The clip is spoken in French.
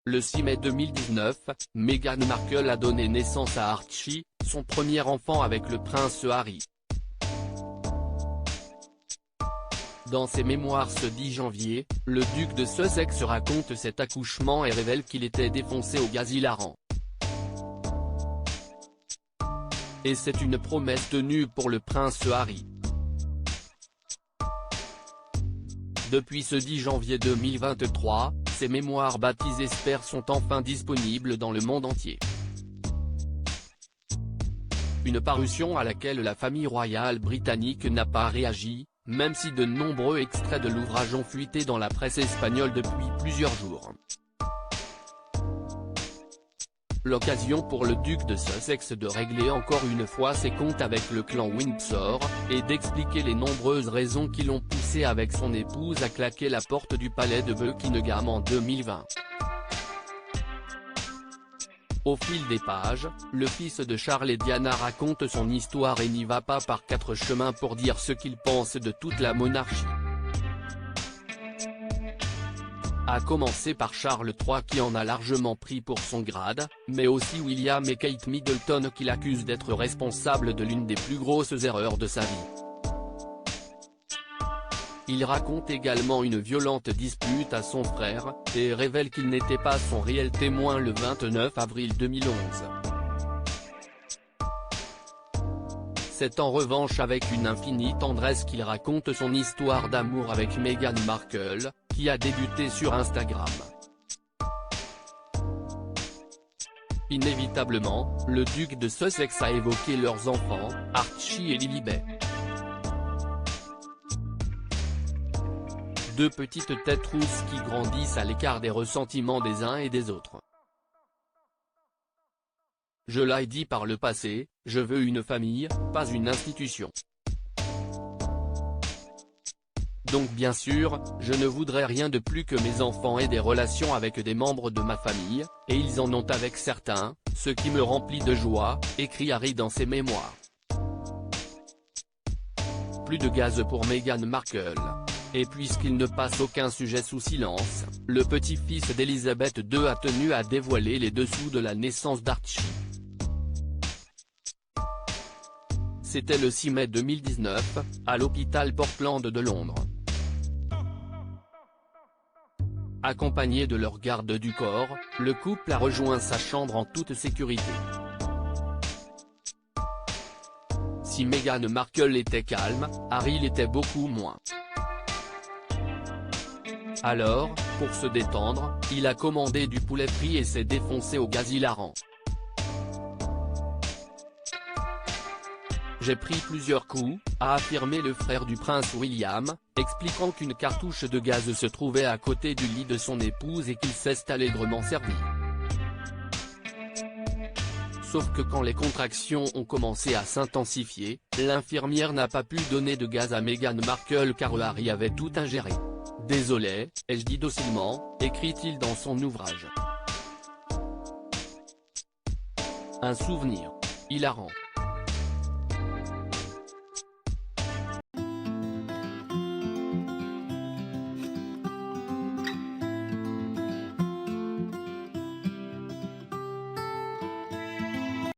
Le 6 mai 2019, Meghan Markle a donné naissance à Archie, son premier enfant avec le prince Harry. Dans ses mémoires ce 10 janvier, le duc de Sussex raconte cet accouchement et révèle qu'il était défoncé au gaz hilarant. Et c'est une promesse tenue pour le prince Harry. Depuis ce 10 janvier 2023, ses mémoires baptisées Spare sont enfin disponibles dans le monde entier. Une parution à laquelle la famille royale britannique n'a pas réagi, même si de nombreux extraits de l'ouvrage ont fuité dans la presse espagnole depuis plusieurs jours. L'occasion pour le duc de Sussex de régler encore une fois ses comptes avec le clan Windsor, et d'expliquer les nombreuses raisons qui l'ont poussé avec son épouse à claquer la porte du palais de Buckingham en 2020. Au fil des pages, le fils de Charles et Diana raconte son histoire et n'y va pas par quatre chemins pour dire ce qu'il pense de toute la monarchie. À commencer par Charles III qui en a largement pris pour son grade, mais aussi William et Kate Middleton qui l'accusent d'être responsable de l'une des plus grosses erreurs de sa vie. Il raconte également une violente dispute à son frère, et révèle qu'il n'était pas son réel témoin le 29 avril 2011. C'est en revanche avec une infinie tendresse qu'il raconte son histoire d'amour avec Meghan Markle, qui a débuté sur Instagram. Inévitablement, le duc de Sussex a évoqué leurs enfants, Archie et Lilibet. Deux petites têtes rousses qui grandissent à l'écart des ressentiments des uns et des autres. Je l'ai dit par le passé, je veux une famille, pas une institution. Donc bien sûr, je ne voudrais rien de plus que mes enfants aient des relations avec des membres de ma famille, et ils en ont avec certains, ce qui me remplit de joie, écrit Harry dans ses mémoires. Plus de gaz pour Meghan Markle. Et puisqu'il ne passe aucun sujet sous silence, le petit-fils d'Elisabeth II a tenu à dévoiler les dessous de la naissance d'Archie. C'était le 6 mai 2019, à l'hôpital Portland de Londres. Accompagné de leur garde du corps, le couple a rejoint sa chambre en toute sécurité. Si Meghan Markle était calme, Harry l'était beaucoup moins. Alors, pour se détendre, il a commandé du poulet frit et s'est défoncé au gaz hilarant. J'ai pris plusieurs coups, a affirmé le frère du prince William, expliquant qu'une cartouche de gaz se trouvait à côté du lit de son épouse et qu'il s'est allègrement servi. Sauf que quand les contractions ont commencé à s'intensifier, l'infirmière n'a pas pu donner de gaz à Meghan Markle car Harry avait tout ingéré. Désolé, ai-je dit docilement, écrit-il dans son ouvrage. Un souvenir hilarant.